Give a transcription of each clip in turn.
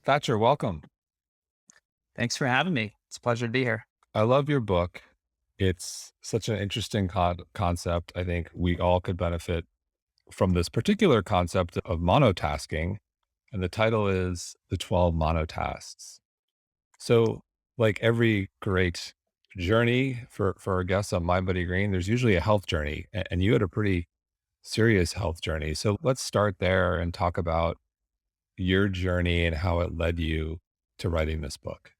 Thatcher, welcome. Thanks for having me. It's a pleasure to be here. I love your book. It's such an interesting concept. I think we all could benefit from this particular concept of monotasking. And the title is The 12 Monotasks. So, like every great journey for our guests on mindbodygreen, there's usually a health journey. And you had a pretty serious health journey. So, let's start there and talk about your journey and how it led you to writing this book.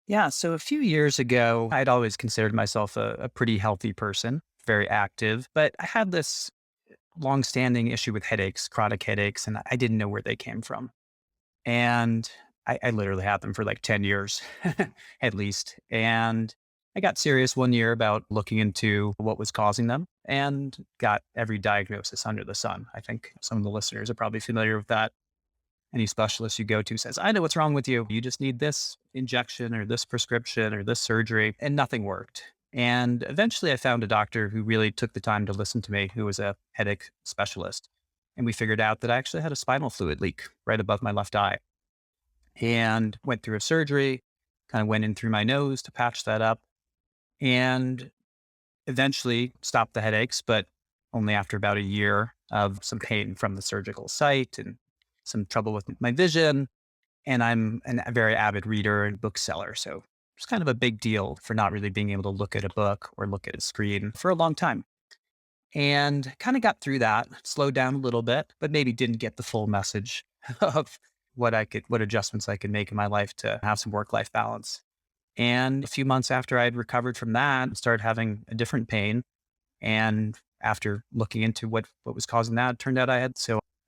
Yeah. So a few years ago, I'd always considered myself a pretty healthy person, very active, but I had this longstanding issue with headaches, chronic headaches, and I didn't know where they came from. And I literally had them for like 10 years at least. And I got serious one year about looking into what was causing them and got every diagnosis under the sun. I think some of the listeners are probably familiar with that. Any specialist you go to says, I know what's wrong with you. You just need this injection or this prescription or this surgery. And nothing worked. And eventually I found a doctor who really took the time to listen to me, who was a headache specialist. And we figured out that I actually had a spinal fluid leak right above my left eye and went through a surgery, kind of went in through my nose to patch that up and eventually stopped the headaches, but only after about a year of some pain from the surgical site and some trouble with my vision. And I'm a very avid reader and bookseller. So it's kind of a big deal for not really being able to look at a book or look at a screen for a long time. And kind of got through that, slowed down a little bit, but maybe didn't get the full message of what adjustments I could make in my life to have some work life balance. And a few months after I had recovered from that, started having a different pain. And after looking into what was causing that, it turned out I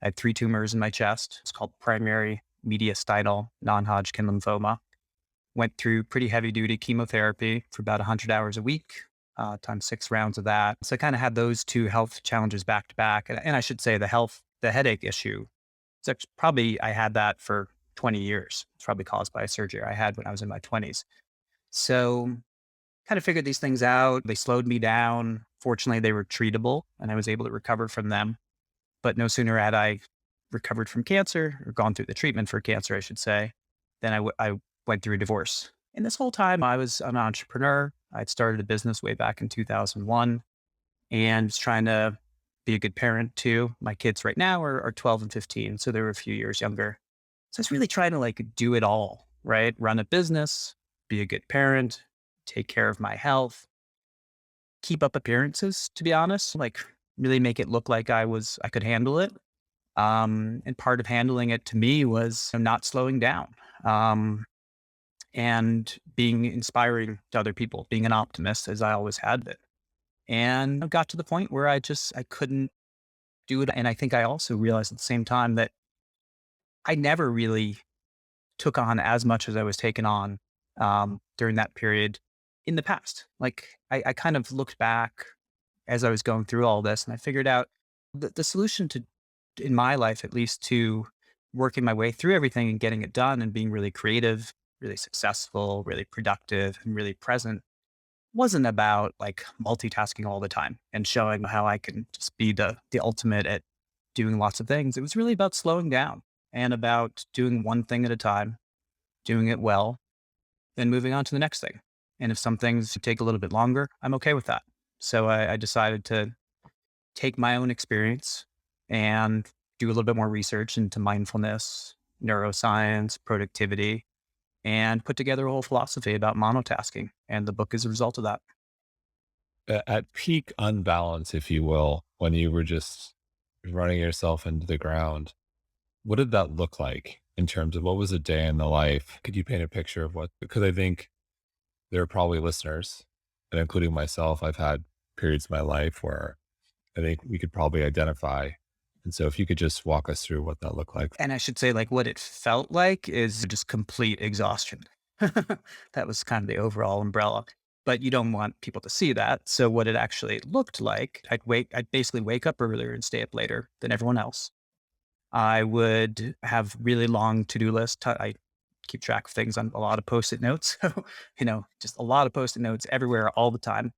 had three tumors in my chest. It's called primary mediastinal non-Hodgkin lymphoma. Went through pretty heavy duty chemotherapy for about 100 hours a week, times 6 rounds of that. So I kind of had those two health challenges back to back. And I should say the headache issue, probably I had that for 20 years. It's probably caused by a surgery I had when I was in my 20s. So kind of figured these things out. They slowed me down. Fortunately, they were treatable and I was able to recover from them. But no sooner had I recovered from cancer or gone through the treatment for cancer, I should say, than I went through a divorce. And this whole time I was an entrepreneur. I'd started a business way back in 2001 and was trying to be a good parent too. My kids right now are 12 and 15. So they were a few years younger. So I was really trying to like do it all, right? Run a business, be a good parent, take care of my health, keep up appearances, to be honest, like really make it look like I could handle it. And part of handling it to me was not slowing down, and being inspiring to other people, being an optimist as I always had been. And I got to the point where I couldn't do it. And I think I also realized at the same time that I never really took on as much as I was taking on during that period in the past. Like I kind of looked back as I was going through all this and I figured out the solution to, in my life at least, to working my way through everything and getting it done and being really creative, really successful, really productive, and really present wasn't about like multitasking all the time and showing how I can just be the ultimate at doing lots of things. It was really about slowing down and about doing one thing at a time, doing it well, then moving on to the next thing. And if some things take a little bit longer, I'm okay with that. So I decided to take my own experience and do a little bit more research into mindfulness, neuroscience, productivity, and put together a whole philosophy about monotasking. And the book is a result of that. At peak unbalance, if you will, when you were just running yourself into the ground, what did that look like in terms of what was a day in the life? Could you paint a picture of what? Because I think there are probably listeners, and including myself, I've had periods in my life where I think we could probably identify. And so if you could just walk us through what that looked like. And I should say, like, what it felt like is just complete exhaustion. That was kind of the overall umbrella. But you don't want people to see that. So what it actually looked like, I'd basically wake up earlier and stay up later than everyone else. I would have really long to-do lists. I keep track of things on a lot of post-it notes. So, just a lot of post-it notes everywhere all the time.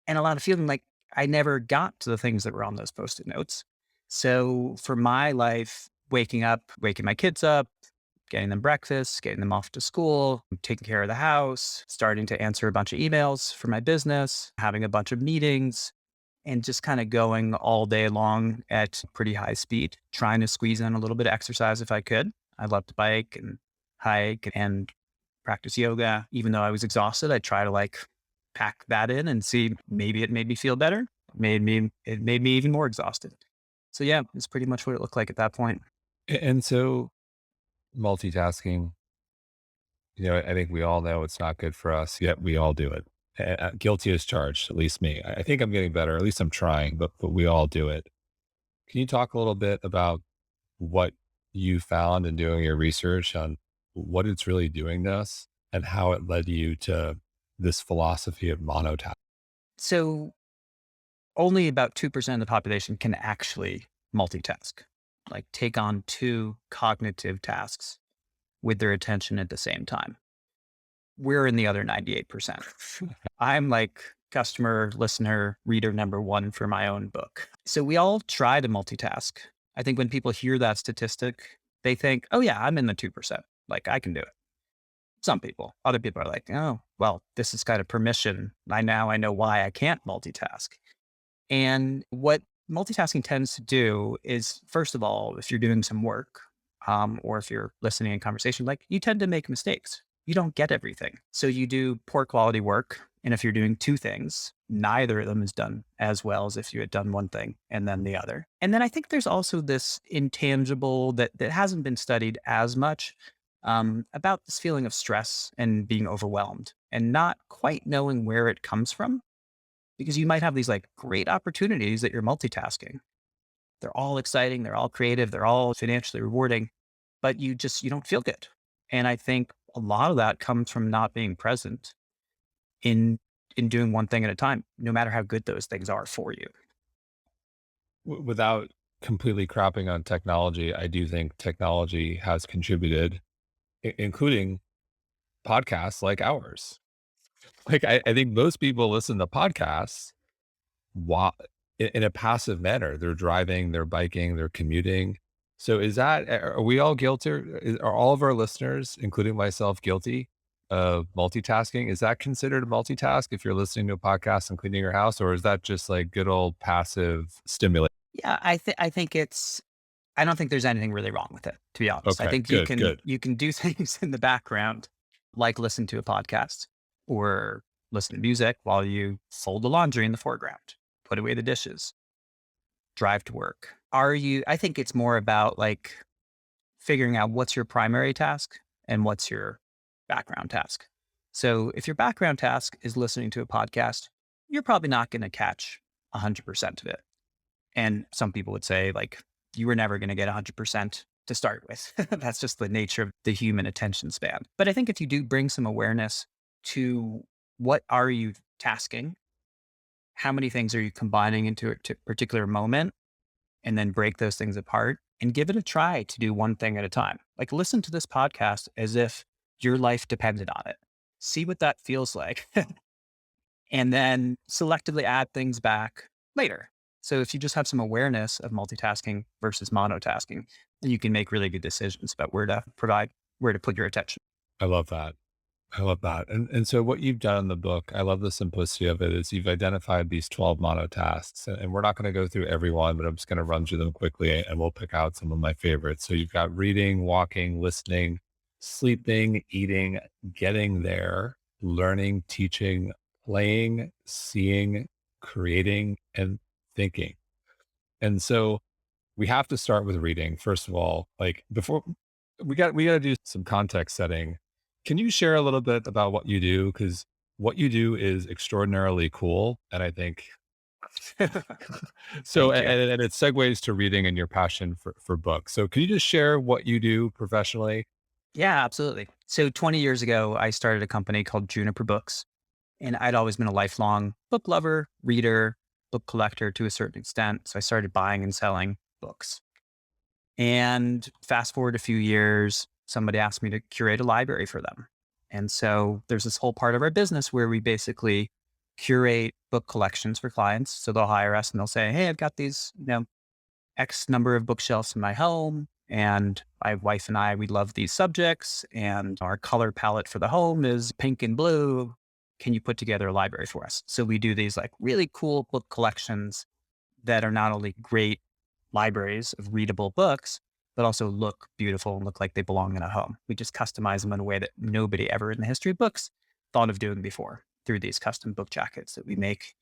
And a lot of feeling like I never got to the things that were on those post-it notes. So for my life, waking up, waking my kids up, getting them breakfast, getting them off to school, taking care of the house, starting to answer a bunch of emails for my business, having a bunch of meetings, and just kind of going all day long at pretty high speed, trying to squeeze in a little bit of exercise if I could. I love to bike and hike and practice yoga. Even though I was exhausted, I try to like pack that in and see maybe it made me feel better. It made me even more exhausted. So yeah, it's pretty much what it looked like at that point. And so multitasking, I think we all know it's not good for us, yet we all do it. Guilty as charged, at least me. I think I'm getting better. At least I'm trying, but we all do it. Can you talk a little bit about what you found in doing your research on what it's really doing to us and how it led you to this philosophy of monotask? So only about 2% of the population can actually multitask, like take on two cognitive tasks with their attention at the same time. We're in the other 98%. I'm like customer, listener, reader number one for my own book. So we all try to multitask. I think when people hear that statistic, they think, oh, yeah, I'm in the 2%. Like I can do it. Some people, other people are like, oh, well, this is kind of permission. I know why I can't multitask. And what multitasking tends to do is, first of all, if you're doing some work, or if you're listening in conversation, like you tend to make mistakes. You don't get everything. So you do poor quality work. And if you're doing two things, neither of them is done as well as if you had done one thing and then the other. And then I think there's also this intangible that hasn't been studied as much, about this feeling of stress and being overwhelmed and not quite knowing where it comes from, because you might have these like great opportunities that you're multitasking. They're all exciting, they're all creative, they're all financially rewarding, but you don't feel good. And I think a lot of that comes from not being present in doing one thing at a time, no matter how good those things are for you. Without completely crapping on technology, I do think technology has contributed, including podcasts like ours. Like, I think most people listen to podcasts while in a passive manner. They're driving, they're biking, they're commuting. So is that are we all guilty? Are all of our listeners, including myself, guilty of multitasking? Is that considered a multitask if you're listening to a podcast and cleaning your house, or is that just like good old passive stimulation? Yeah, I think it's I don't think there's anything really wrong with it, to be honest. I Okay, think good, good. you can do things in the background, like listen to a podcast or listen to music while you fold the laundry in the foreground, put away the dishes, drive to work. I think it's more about like figuring out what's your primary task and what's your background task. So if your background task is listening to a podcast, you're probably not going to catch 100% of it. And some people would say, like, you were never going to get 100% to start with. That's just the nature of the human attention span. But I think if you do bring some awareness to what are you tasking, how many things are you combining into a particular moment, and then break those things apart and give it a try to do one thing at a time. Like listen to this podcast as if your life depended on it. See what that feels like. And then selectively add things back later. So if you just have some awareness of multitasking versus monotasking, then you can make really good decisions about where to put your attention. I love that. I love that. And so what you've done in the book, I love the simplicity of it, is you've identified these 12 monotasks. And we're not going to go through every one, but I'm just going to run through them quickly and we'll pick out some of my favorites. So you've got reading, walking, listening, sleeping, eating, getting there, learning, teaching, playing, seeing, creating, and thinking. And so we have to start with reading. First of all, like before we got to do some context setting. Can you share a little bit about what you do? Because what you do is extraordinarily cool. And I think so, Thank you. and it segues to reading and your passion for books. So can you just share what you do professionally? Yeah, absolutely. So 20 years ago, I started a company called Juniper Books, and I'd always been a lifelong book lover, reader, book collector to a certain extent. So I started buying and selling books. And fast forward a few years, somebody asked me to curate a library for them. And so there's this whole part of our business where we basically curate book collections for clients. So they'll hire us and they'll say, hey, I've got these, X number of bookshelves in my home. And my wife and I, we love these subjects, and our color palette for the home is pink and blue. Can you put together a library for us? So we do these like really cool book collections that are not only great libraries of readable books, but also look beautiful and look like they belong in a home. We just customize them in a way that nobody ever in the history of books thought of doing before through these custom book jackets that we make.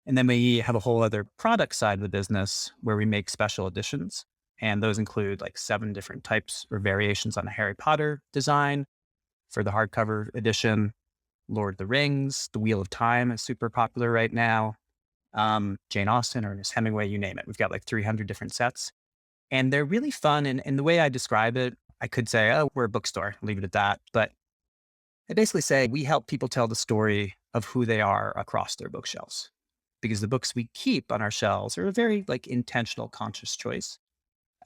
And then we have a whole other product side of the business where we make special editions. And those include like 7 different types or variations on a Harry Potter design for the hardcover edition. Lord of the Rings, The Wheel of Time is super popular right now. Jane Austen, Ernest Hemingway, you name it. We've got like 300 different sets. And they're really fun. And the way I describe it, I could say, oh, we're a bookstore, leave it at that. But I basically say we help people tell the story of who they are across their bookshelves. Because the books we keep on our shelves are a very like intentional, conscious choice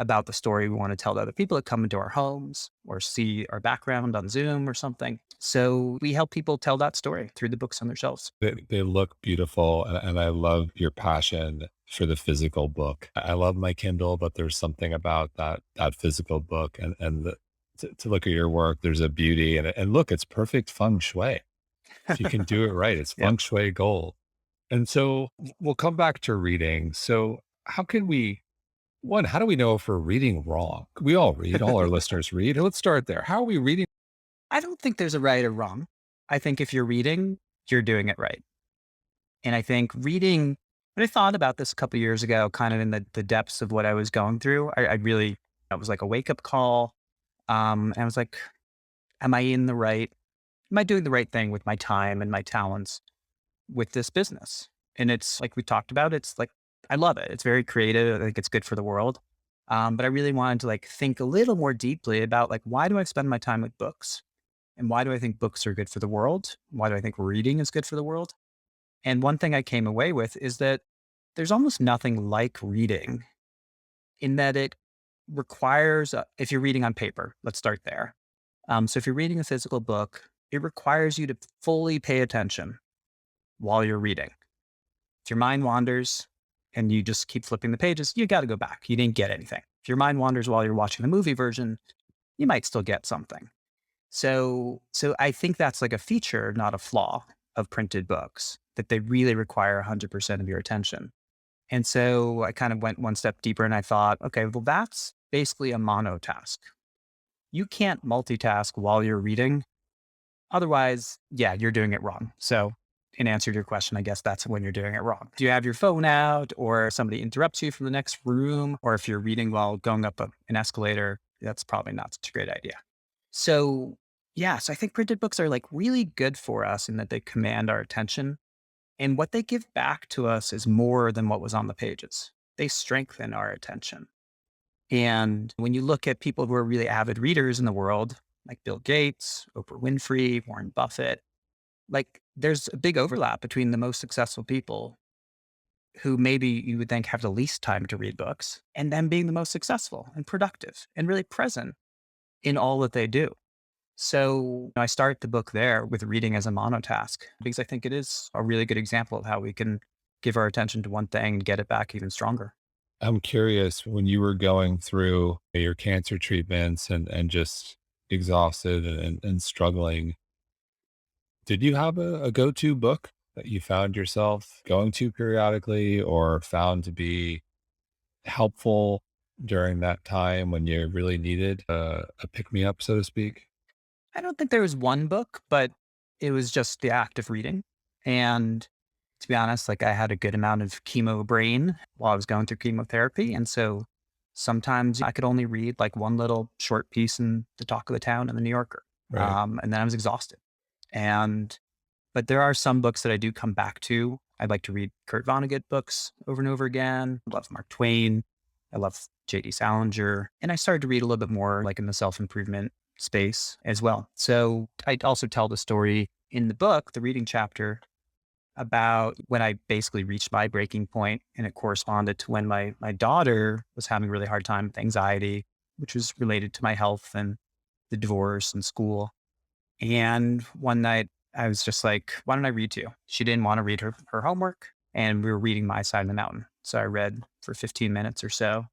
about the story we want to tell to other people that come into our homes or see our background on Zoom or something. So we help people tell that story through the books on their shelves. They look beautiful, and I love your passion for the physical book. I love my Kindle, but there's something about that physical book, and to look at your work, there's a beauty, and look, it's perfect feng shui. If you can do it right, it's Yep. feng shui gold. And so we'll come back to reading. So how can we, one, how do we know if we're reading wrong? We all read, all our listeners read. Let's start there. How are we reading? I don't think there's a right or wrong. I think if you're reading, you're doing it right. And I think reading, when I thought about this a couple of years ago, kind of in the depths of what I was going through, I really, it was like a wake up call. And I was like, am I in the right, am I doing the right thing with my time and my talents with this business? And it's like we talked about, it's like, I love it. It's very creative. I think it's good for the world. But I really wanted to like think a little more deeply about like, why do I spend my time with books? And why do I think books are good for the world? Why do I think reading is good for the world? And one thing I came away with is that there's almost nothing like reading in that it requires, if you're reading on paper, let's start there. So if you're reading a physical book, it requires you to fully pay attention while you're reading. If your mind wanders and you just keep flipping the pages, you got to go back. You didn't get anything. If your mind wanders while you're watching the movie version, you might still get something. So I think that's like a feature, not a flaw of printed books, that they really require 100% of your attention. And so I kind of went one step deeper and I thought, okay, well, that's basically a monotask. You can't multitask while you're reading. Otherwise, yeah, you're doing it wrong. So in answer to your question, I guess that's when you're doing it wrong. Do you have your phone out or somebody interrupts you from the next room? Or if you're reading while going up an escalator, that's probably not such a great idea. So, yeah, so I think printed books are like really good for us in that they command our attention. And what they give back to us is more than what was on the pages. They strengthen our attention. And when you look at people who are really avid readers in the world, like Bill Gates, Oprah Winfrey, Warren Buffett, like there's a big overlap between the most successful people who maybe you would think have the least time to read books and them being the most successful and productive and really present in all that they do. So I start the book there with reading as a monotask because I think it is a really good example of how we can give our attention to one thing and get it back even stronger. I'm curious, when you were going through your cancer treatments and just exhausted and struggling, did you have a go-to book that you found yourself going to periodically or found to be helpful during that time when you really needed a pick-me-up, so to speak? I don't think there was one book, but it was just the act of reading. And to be honest, like I had a good amount of chemo brain while I was going through chemotherapy. And so sometimes I could only read like one little short piece in the talk of the town in the New Yorker. Right. And then I was exhausted. And but there are some books that I do come back to. I'd like to read Kurt Vonnegut books over and over again. I love Mark Twain. I love J.D. Salinger. And I started to read a little bit more like in the self-improvement space as well. So I also tell the story in the book, the reading chapter, about when I basically reached my breaking point, and it corresponded to when my daughter was having a really hard time with anxiety, which was related to my health and the divorce and school. And one night I was just like, why don't I read to you? She didn't want to read her homework, and we were reading My Side of the Mountain. So I read for 15 minutes or so.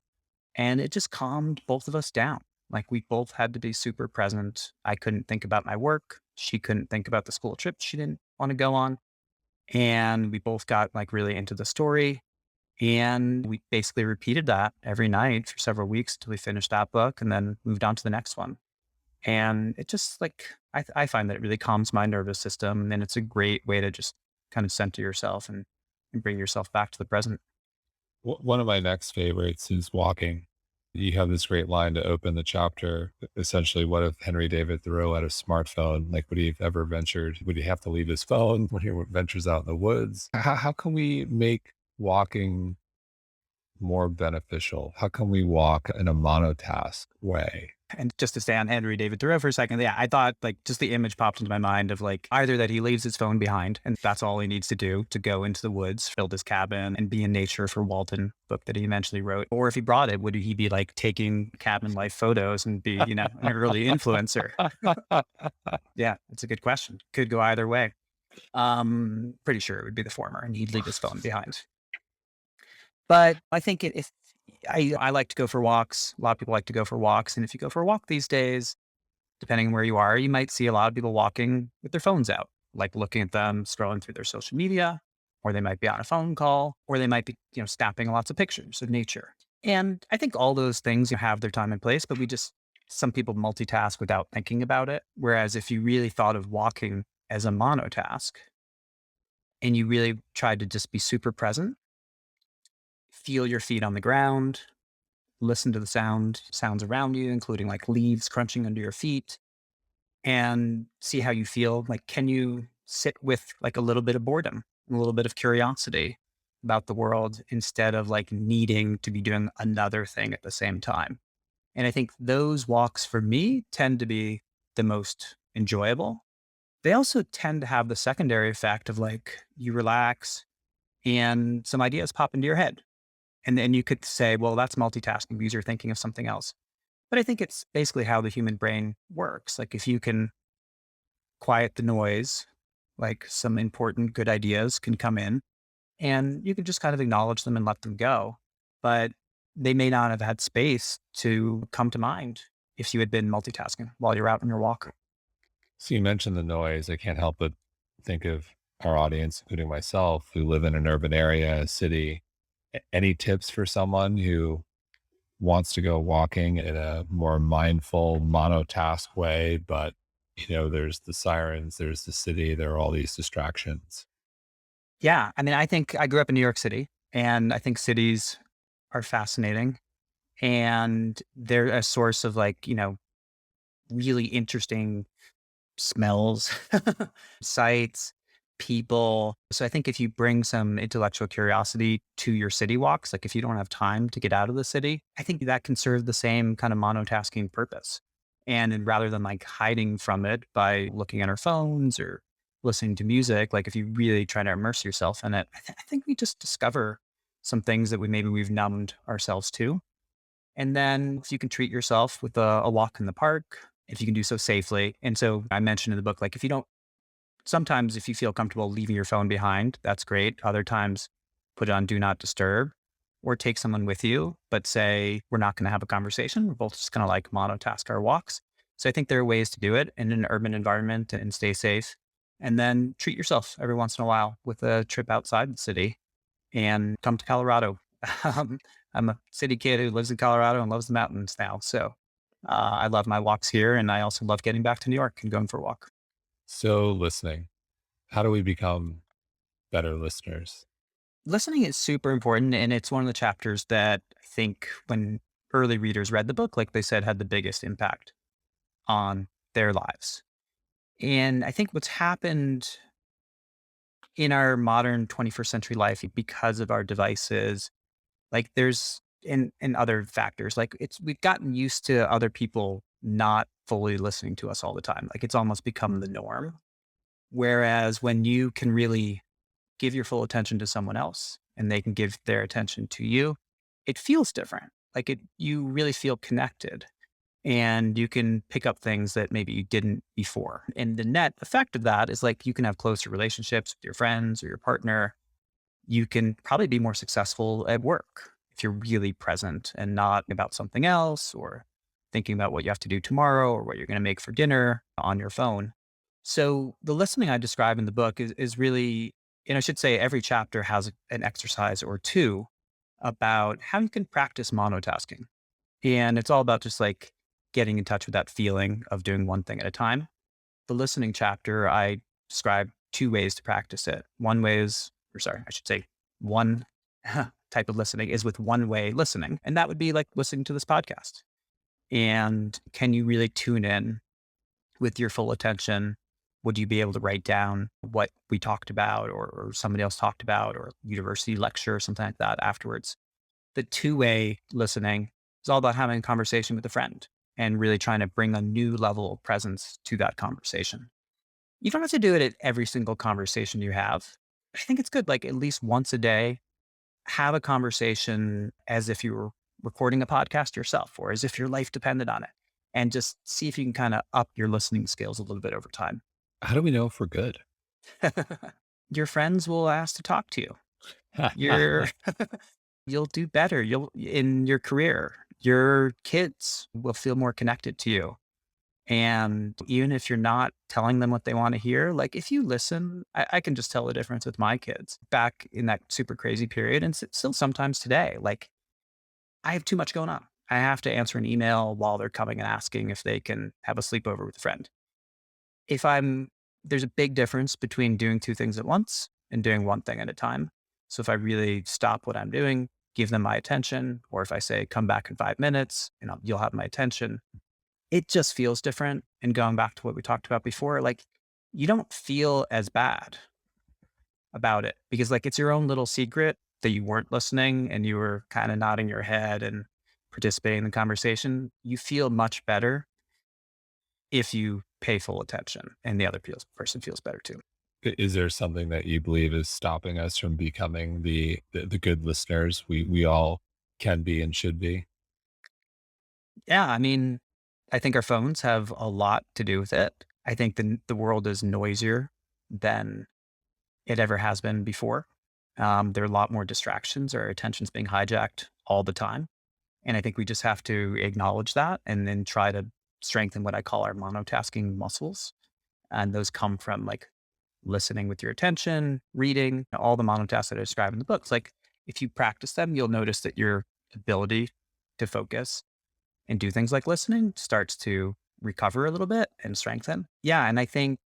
And it just calmed both of us down. Like we both had to be super present. I couldn't think about my work. She couldn't think about the school trip she didn't want to go on. And we both got like really into the story. And we basically repeated that every night for several weeks until we finished that book and then moved on to the next one. And it just like, I find that it really calms my nervous system. And it's a great way to just kind of center yourself and bring yourself back to the present. One of my next favorites is walking. You have this great line to open the chapter. Essentially, what if Henry David Thoreau had a smartphone? Like, would he have ever ventured? Would he have to leave his phone when he ventures out in the woods? How can we make walking more beneficial? How can we walk in a monotask way? And just to stay on Henry David Thoreau for a second, yeah, I thought like just the image popped into my mind of like either that he leaves his phone behind and that's all he needs to do to go into the woods, build his cabin and be in nature for Walton book that he eventually wrote. Or if he brought it, would he be like taking cabin life photos and be, an early influencer? Yeah, that's a good question. Could go either way. Pretty sure it would be the former and he'd leave his phone behind. But I think if I like to go for walks. A lot of people like to go for walks. And if you go for a walk these days, depending on where you are, you might see a lot of people walking with their phones out, like looking at them, scrolling through their social media, or they might be on a phone call, or they might be, snapping lots of pictures of nature. And I think all those things have their time and place, but some people multitask without thinking about it. Whereas if you really thought of walking as a monotask and you really tried to just be super present, feel your feet on the ground, listen to the sounds around you, including like leaves crunching under your feet, and see how you feel. Like, can you sit with like a little bit of boredom, and a little bit of curiosity about the world instead of like needing to be doing another thing at the same time? And I think those walks for me tend to be the most enjoyable. They also tend to have the secondary effect of like you relax and some ideas pop into your head. And then you could say, well, that's multitasking because you're thinking of something else. But I think it's basically how the human brain works. Like if you can quiet the noise, like some important good ideas can come in and you can just kind of acknowledge them and let them go. But they may not have had space to come to mind if you had been multitasking while you're out on your walk. So you mentioned the noise. I can't help but think of our audience, including myself, who live in an urban area, a city. Any tips for someone who wants to go walking in a more mindful, monotask way, but there's the sirens, there's the city, there are all these distractions. Yeah. I mean, I think I grew up in New York City and I think cities are fascinating and they're a source of like, really interesting smells, sights, people. So I think if you bring some intellectual curiosity to your city walks, like if you don't have time to get out of the city, I think that can serve the same kind of monotasking purpose. And rather than like hiding from it by looking at our phones or listening to music, like if you really try to immerse yourself in it, I think we just discover some things that we've numbed ourselves to. And then if you can treat yourself with a walk in the park, if you can do so safely. And so I mentioned in the book, like if you don't, sometimes if you feel comfortable leaving your phone behind, that's great. Other times put it on do not disturb or take someone with you, but say, we're not going to have a conversation. We're both just going to like monotask our walks. So I think there are ways to do it in an urban environment and stay safe. And then treat yourself every once in a while with a trip outside the city and come to Colorado. Um, I'm a city kid who lives in Colorado and loves the mountains now. So I love my walks here. And I also love getting back to New York and going for a walk. So listening, how do we become better listeners? Listening is super important. And it's one of the chapters that I think when early readers read the book, like they said, had the biggest impact on their lives. And I think what's happened in our modern 21st century life because of our devices, like there's and other factors, like we've gotten used to other people not fully listening to us all the time. Like it's almost become the norm. Whereas when you can really give your full attention to someone else and they can give their attention to you, it feels different. Like you really feel connected and you can pick up things that maybe you didn't before. And the net effect of that is like you can have closer relationships with your friends or your partner. You can probably be more successful at work if you're really present and not about something else or thinking about what you have to do tomorrow or what you're going to make for dinner on your phone. So the listening I describe in the book is really, and I should say every chapter has an exercise or two about how you can practice monotasking. And it's all about just like getting in touch with that feeling of doing one thing at a time. The listening chapter, I describe two ways to practice it. One way is, or sorry, I should say one type of listening is with one way listening. And that would be like listening to this podcast. And can you really tune in with your full attention? Would you be able to write down what we talked about or somebody else talked about or university lecture or something like that afterwards? The two-way listening is all about having a conversation with a friend and really trying to bring a new level of presence to that conversation. You don't have to do it at every single conversation you have. I think it's good, like at least once a day, have a conversation as if you were recording a podcast yourself or as if your life depended on it. And just see if you can kind of up your listening skills a little bit over time. How do we know if we're good? Your friends will ask to talk to you. You're you'll do better. You'll in your career. Your kids will feel more connected to you. And even if you're not telling them what they want to hear, like if you listen, I can just tell the difference with my kids back in that super crazy period and still sometimes today. Like I have too much going on. I have to answer an email while they're coming and asking if they can have a sleepover with a friend. If I'm There's a big difference between doing two things at once and doing one thing at a time. So if I really stop what I'm doing, give them my attention, or if I say, come back in 5 minutes, you'll have my attention, it just feels different. And going back to what we talked about before, like you don't feel as bad about it because like it's your own little secret that you weren't listening and you were kind of nodding your head and participating in the conversation. You feel much better if you pay full attention and the other person feels better too. Is there something that you believe is stopping us from becoming the good listeners we all can be and should be? Yeah. I mean, I think our phones have a lot to do with it. I think the world is noisier than it ever has been before. There are a lot more distractions. Our attention's being hijacked all the time. And I think we just have to acknowledge that and then try to strengthen what I call our monotasking muscles. And those come from like listening with your attention, reading, all the monotasks that I describe in the books. Like if you practice them, you'll notice that your ability to focus and do things like listening starts to recover a little bit and strengthen. Yeah. And I think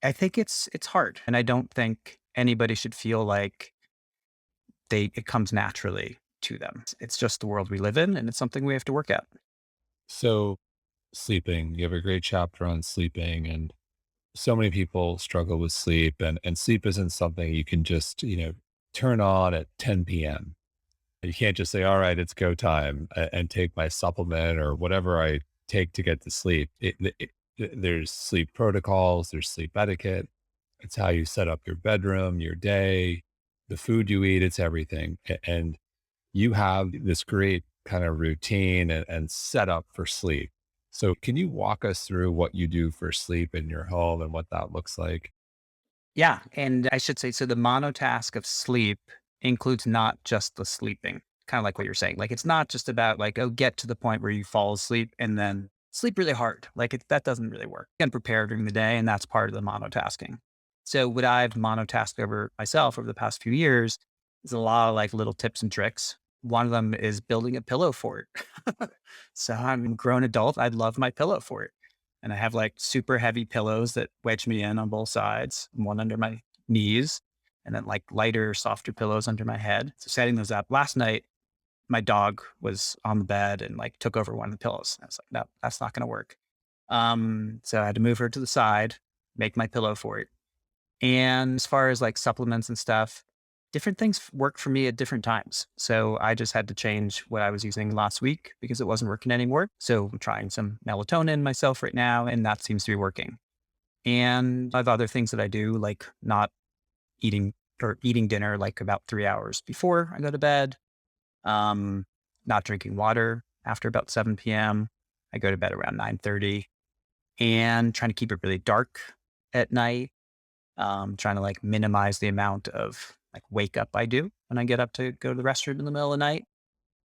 it's hard. And I don't think anybody should feel like it comes naturally to them. It's just the world we live in and it's something we have to work at. So sleeping, you have a great chapter on sleeping, and so many people struggle with sleep, and sleep isn't something you can just, turn on at 10 p.m. You can't just say, all right, it's go time, and take my supplement or whatever I take to get to sleep. There's sleep protocols, there's sleep etiquette. It's how you set up your bedroom, your day, the food you eat, it's everything. And you have this great kind of routine and setup for sleep. So can you walk us through what you do for sleep in your home and what that looks like? Yeah. And I should say, so the monotask of sleep includes not just the sleeping, kind of like what you're saying. Like it's not just about like, oh, get to the point where you fall asleep and then sleep really hard. Like that doesn't really work. You can prepare during the day and that's part of the monotasking. So what I've monotasked over myself over the past few years is a lot of like little tips and tricks. One of them is building a pillow fort. So I'm a grown adult. I love my pillow fort. And I have like super heavy pillows that wedge me in on both sides, one under my knees, and then like lighter, softer pillows under my head. So setting those up. Last night, my dog was on the bed and like took over one of the pillows. I was like, no, that's not going to work. So I had to move her to the side, make my pillow for it. And as far as like supplements and stuff, different things work for me at different times. So I just had to change what I was using last week because it wasn't working anymore. So I'm trying some melatonin myself right now, and that seems to be working. And I have other things that I do, like not eating or eating dinner like about 3 hours before I go to bed, um, not drinking water after about 7 p.m. I go to bed around 9:30 and trying to keep it really dark at night, trying to like minimize the amount of like wake up I do when I get up to go to the restroom in the middle of the night.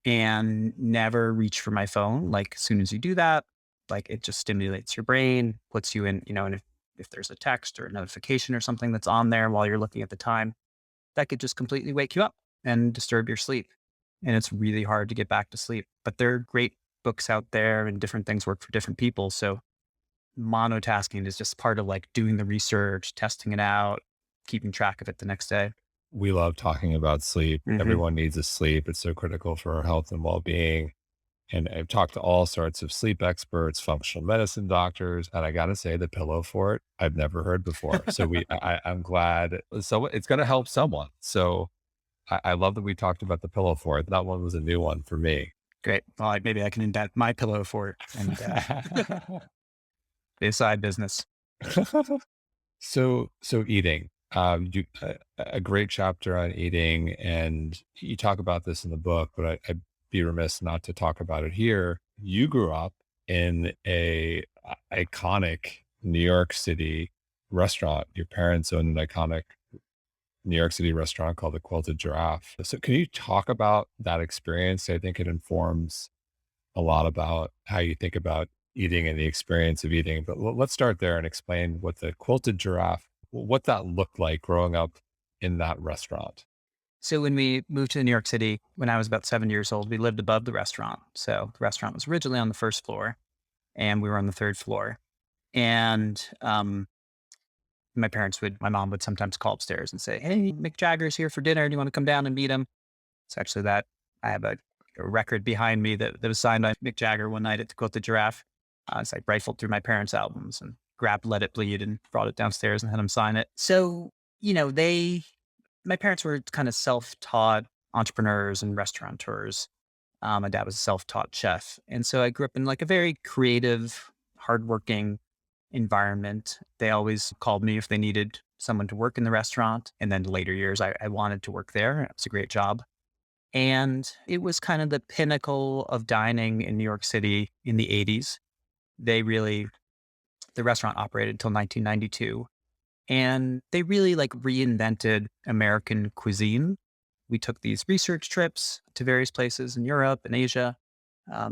and never reach for my phone. Like as soon as you do that, like it just stimulates your brain, puts you in, and if there's a text or a notification or something that's on there while you're looking at the time, that could just completely wake you up and disturb your sleep. And it's really hard to get back to sleep. But there are great books out there and different things work for different people. So monotasking is just part of like doing the research, testing it out, keeping track of it the next day. We love talking about sleep. Hmm. Everyone needs a sleep. It's so critical for our health and well-being. And I've talked to all sorts of sleep experts, functional medicine doctors, and I gotta say the pillow fort, I've never heard before. So I'm glad so it's gonna help someone. So I love that we talked about the pillow fort. That one was a new one for me. Great. Well, maybe I can invent my pillow for it and be a side business. So eating, a great chapter on eating, and you talk about this in the book, but I'd be remiss not to talk about it here. You grew up in iconic New York City restaurant. Your parents owned an iconic New York City restaurant called the Quilted Giraffe. So can you talk about that experience? I think it informs a lot about how you think about eating and the experience of eating. But let's start there and explain what the Quilted Giraffe, what that looked like growing up in that restaurant. So when we moved to New York City, when I was about 7 years old, we lived above the restaurant. So the restaurant was originally on the first floor and we were on the third floor. And my mom would sometimes call upstairs and say, "Hey, Mick Jagger's here for dinner. Do you want to come down and meet him?" It's actually that I have a record behind me that was signed by Mick Jagger one night at the Quilted Giraffe. So I rifled through my parents' albums and grabbed Let It Bleed and brought it downstairs and had him sign it. So, my parents were kind of self taught entrepreneurs and restaurateurs. My dad was a self taught chef. And so I grew up in like a very creative, hardworking environment. They always called me if they needed someone to work in the restaurant. And then later years, I wanted to work there. It was a great job. And it was kind of the pinnacle of dining in New York City in the 80s. The restaurant operated until 1992. And they really like reinvented American cuisine. We took these research trips to various places in Europe and Asia,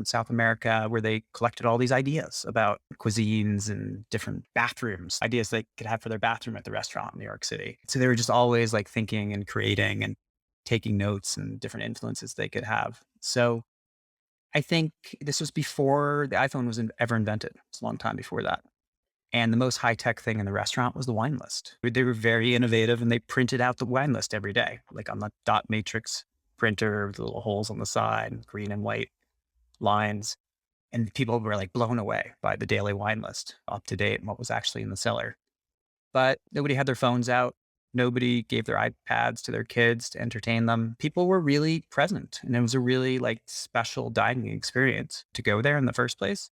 South America, where they collected all these ideas about cuisines and different bathrooms, ideas they could have for their bathroom at the restaurant in New York City. So they were just always like thinking and creating and taking notes and different influences they could have. So I think this was before the iPhone was ever invented. It's a long time before that. And the most high tech thing in the restaurant was the wine list. They were very innovative and they printed out the wine list every day, like on the dot matrix printer with the little holes on the side, green and white lines. And people were like blown away by the daily wine list, up to date and what was actually in the cellar. But nobody had their phones out. Nobody gave their iPads to their kids to entertain them. People were really present. And it was a really like special dining experience to go there in the first place.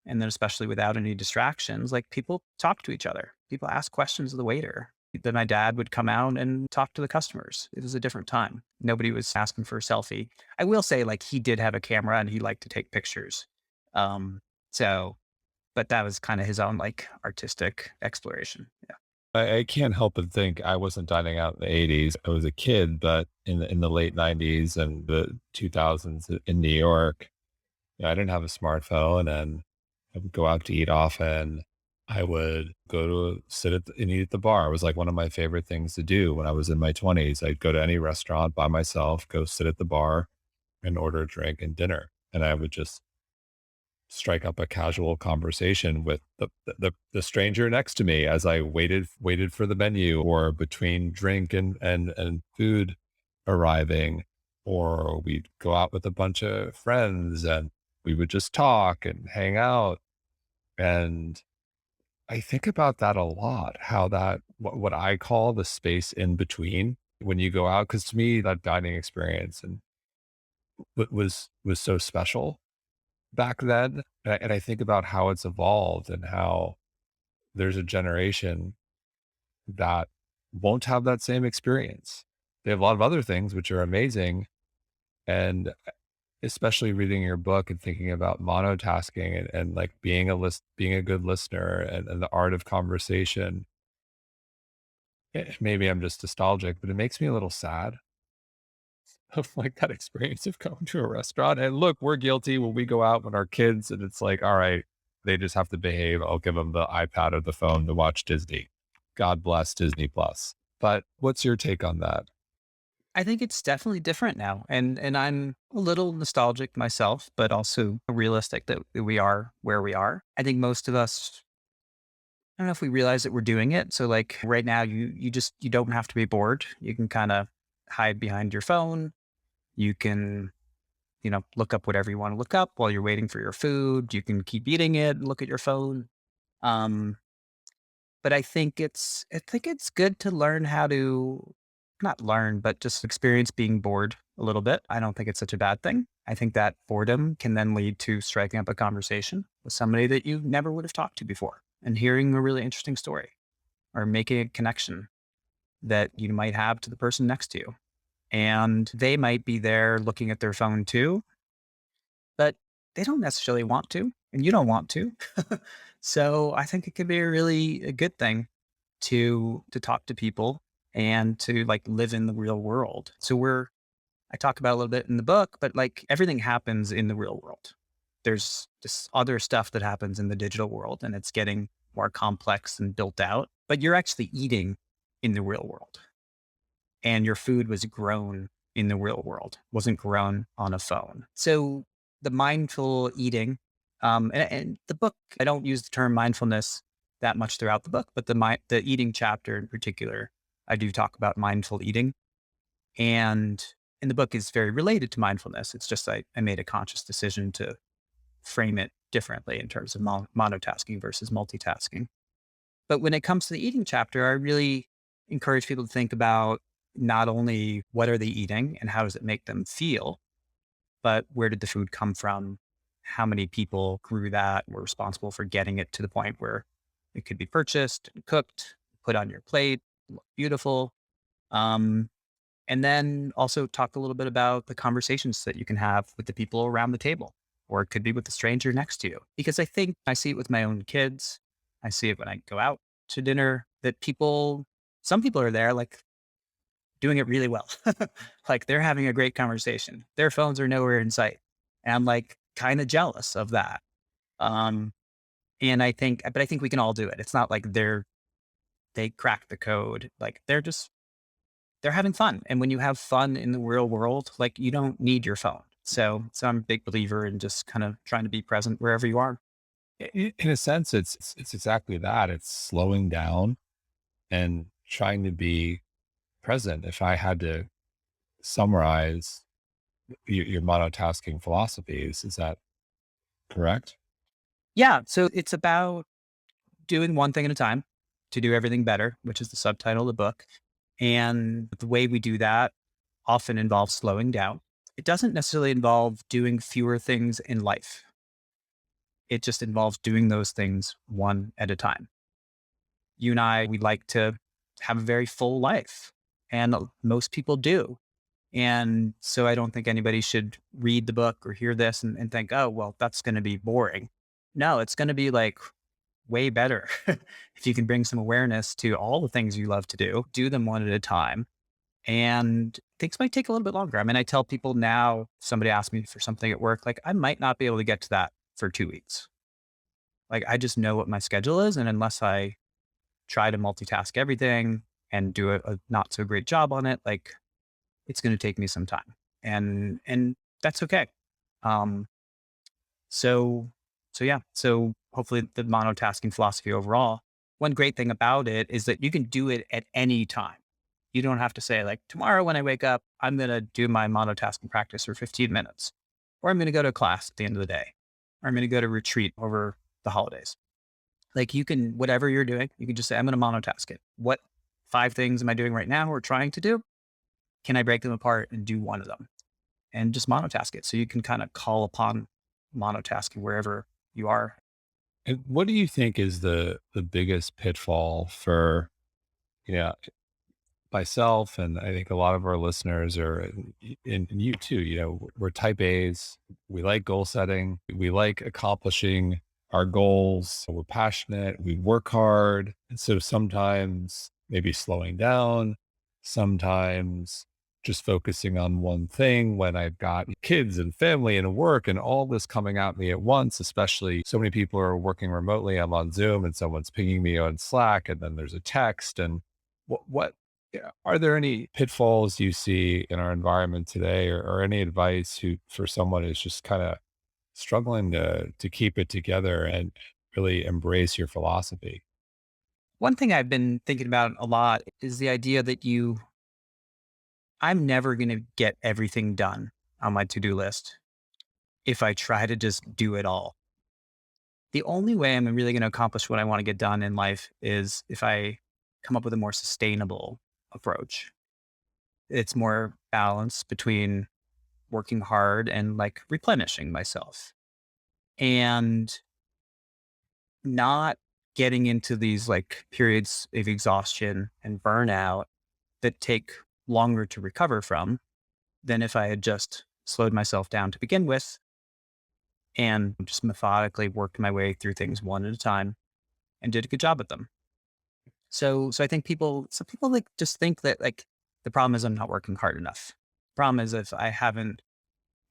And then especially without any distractions, like people talk to each other. People ask questions of the waiter. Then my dad would come out and talk to the customers. It was a different time. Nobody was asking for a selfie. I will say, like, he did have a camera and he liked to take pictures. Um, so, but that was kind of his own like artistic exploration. Yeah. I can't help but think I wasn't dining out in the 80s. I was a kid, but in the late 90s and the 2000s in New York, I didn't have a smartphone and I would go out to eat often. I would go to sit and eat at the bar. It was like one of my favorite things to do when I was in my 20s. I'd go to any restaurant by myself, go sit at the bar and order a drink and dinner. And I would just strike up a casual conversation with the stranger next to me as I waited for the menu or between drink and food arriving, or we'd go out with a bunch of friends and we would just talk and hang out. And I think about that a lot, how that what I call the space in between when you go out, because to me that dining experience and was so special back then. And I think about how it's evolved and how there's a generation that won't have that same experience. They have a lot of other things which are amazing. And especially reading your book and thinking about monotasking and like being a good listener and the art of conversation. Maybe I'm just nostalgic, but it makes me a little sad of like that experience of going to a restaurant. And look, we're guilty when we go out with our kids and it's like, all right, they just have to behave. I'll give them the iPad or the phone to watch Disney. God bless Disney Plus. But what's your take on that? I think it's definitely different now, and I'm a little nostalgic myself, but also realistic that we are where we are. I think most of us, I don't know if we realize that we're doing it. So like right now, you don't have to be bored. You can kind of hide behind your phone. You can, look up whatever you want to look up while you're waiting for your food. You can keep eating it and look at your phone. Um, but I think it's good to learn how to not learn, but just experience being bored a little bit. I don't think it's such a bad thing. I think that boredom can then lead to striking up a conversation with somebody that you never would have talked to before and hearing a really interesting story or making a connection that you might have to the person next to you. And they might be there looking at their phone too, but they don't necessarily want to, and you don't want to. So I think it could be a good thing to talk to people and to like live in the real world. So I talk about a little bit in the book, but like everything happens in the real world. There's this other stuff that happens in the digital world and it's getting more complex and built out, but you're actually eating in the real world and your food was grown in the real world, wasn't grown on a phone. So the mindful eating, and the book, I don't use the term mindfulness that much throughout the book, but the eating chapter in particular, I do talk about mindful eating. And in the book is very related to mindfulness. It's just I made a conscious decision to frame it differently in terms of monotasking versus multitasking. But when it comes to the eating chapter, I really encourage people to think about not only what are they eating and how does it make them feel, but where did the food come from? How many people grew that, were responsible for getting it to the point where it could be purchased and cooked, put on your plate, look beautiful. Um, and then also talk a little bit about the conversations that you can have with the people around the table, or it could be with the stranger next to you. Because I think I see it with my own kids. I see it when I go out to dinner that some people are there like doing it really well. Like they're having a great conversation. Their phones are nowhere in sight. And I'm like kind of jealous of that. Um, but I think we can all do it. It's not like they cracked the code. Like they're having fun. And when you have fun in the real world, like you don't need your phone. So I'm a big believer in just kind of trying to be present wherever you are. In a sense, it's exactly that. It's slowing down and trying to be present. If I had to summarize your monotasking philosophies, is that correct? Yeah. So it's about doing one thing at a time to do everything better, which is the subtitle of the book. And the way we do that often involves slowing down. It doesn't necessarily involve doing fewer things in life. It just involves doing those things one at a time. You and I, we like to have a very full life, and most people do. And so I don't think anybody should read the book or hear this and think, oh, well, that's going to be boring. No, it's going to be like way better if you can bring some awareness to all the things you love to do them one at a time. And things might take a little bit longer. I mean, I tell people now, if somebody asks me for something at work, like I might not be able to get to that for 2 weeks. Like I just know what my schedule is. And unless I try to multitask everything and do a not so great job on it, like it's going to take me some time. And that's okay. Um, so so hopefully the monotasking philosophy overall, one great thing about it is that you can do it at any time. You don't have to say like tomorrow when I wake up, I'm going to do my monotasking practice for 15 minutes, or I'm going to go to class at the end of the day, or I'm going to go to retreat over the holidays. Like you can, whatever you're doing, you can just say, I'm going to monotask it. What 5 things am I doing right now or trying to do? Can I break them apart and do one of them and just monotask it? So you can kind of call upon monotasking wherever you are. And what do you think is the biggest pitfall for, you know, myself, and I think a lot of our listeners are, and you too, we're type A's. We like goal setting. We like accomplishing our goals. We're passionate. We work hard. And so sometimes maybe slowing down, sometimes just focusing on one thing when I've got kids and family and work and all this coming at me at once, especially so many people are working remotely. I'm on Zoom and someone's pinging me on Slack and then there's a text. And what yeah, are there any pitfalls you see in our environment today or any advice for someone who's just kind of struggling to keep it together and really embrace your philosophy? One thing I've been thinking about a lot is the idea that I'm never going to get everything done on my to do list if I try to just do it all. The only way I'm really going to accomplish what I want to get done in life is if I come up with a more sustainable approach. It's more balance between working hard and like replenishing myself and not getting into these like periods of exhaustion and burnout that take longer to recover from than if I had just slowed myself down to begin with and just methodically worked my way through things one at a time and did a good job at them. So I think some people like just think that like the problem is I'm not working hard enough. Problem is if I haven't,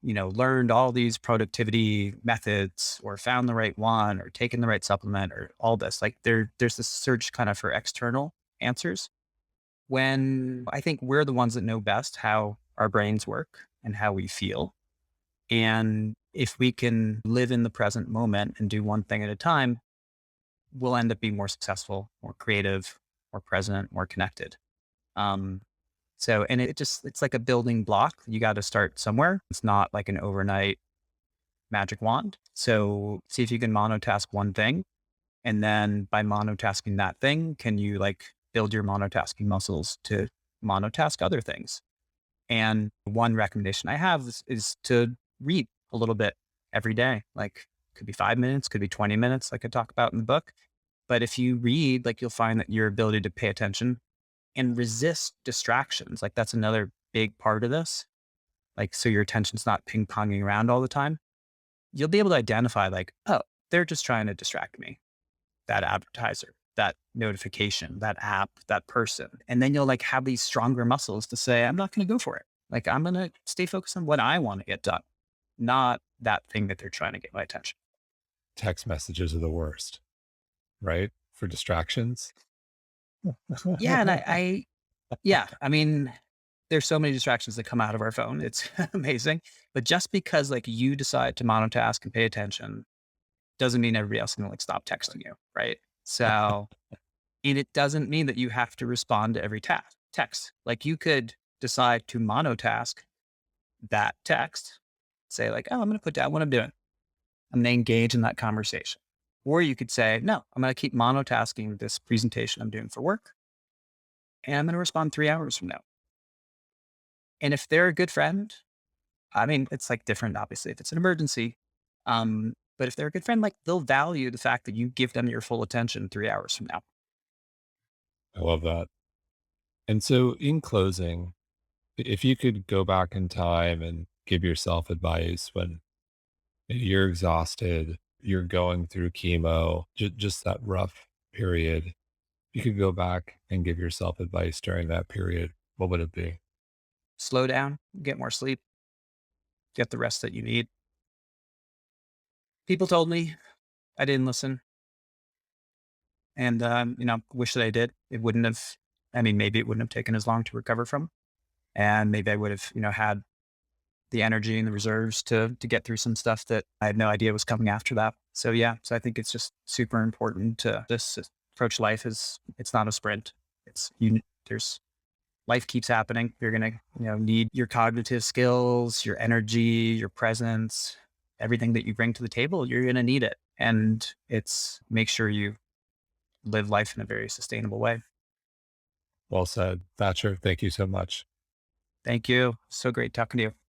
learned all these productivity methods or found the right one or taken the right supplement or all this, like there's this search kind of for external answers when I think we're the ones that know best how our brains work and how we feel. And if we can live in the present moment and do one thing at a time, we'll end up being more successful, more creative, more present, more connected. Um, and it's like a building block. You got to start somewhere. It's not like an overnight magic wand. So see if you can monotask one thing. And then by monotasking that thing, can you like build your monotasking muscles to monotask other things? And one recommendation I have is to read a little bit every day. Like could be 5 minutes, could be 20 minutes, like I talk about in the book. But if you read, like you'll find that your ability to pay attention and resist distractions, like that's another big part of this. Like, so your attention's not ping ponging around all the time. You'll be able to identify, like, oh, they're just trying to distract me. That advertiser, that notification, that app, that person. And then you'll like have these stronger muscles to say, I'm not going to go for it. Like, I'm going to stay focused on what I want to get done, not that thing that they're trying to get my attention. Text messages are the worst, right? For distractions. Yeah. Yeah, I mean, there's so many distractions that come out of our phone. It's amazing. But just because like you decide to monotask and pay attention doesn't mean everybody else can like stop texting you. Right. So, and it doesn't mean that you have to respond to every text. Like you could decide to monotask that text, say like, oh, I'm going to put down what I'm doing. I'm going to engage in that conversation. Or you could say, no, I'm going to keep monotasking this presentation I'm doing for work. And I'm going to respond 3 hours from now. And if they're a good friend, I mean, it's like different, obviously, if it's an emergency. But if they're a good friend, like they'll value the fact that you give them your full attention 3 hours from now. I love that. And so, in closing, if you could go back in time and give yourself advice when you're exhausted, you're going through chemo, just that rough period, you could go back and give yourself advice during that period, what would it be? Slow down, get more sleep, get the rest that you need. People told me I didn't listen. And, wish that I did. It wouldn't have, I mean, maybe it wouldn't have taken as long to recover from. And maybe I would have, had the energy and the reserves to get through some stuff that I had no idea was coming after that. So yeah, so I think it's just super important to just approach life as it's not a sprint. There's life keeps happening. You're gonna, need your cognitive skills, your energy, your presence, everything that you bring to the table, you're gonna need it. And it's make sure you live life in a very sustainable way. Well said. Thatcher, thank you so much. Thank you. So great talking to you.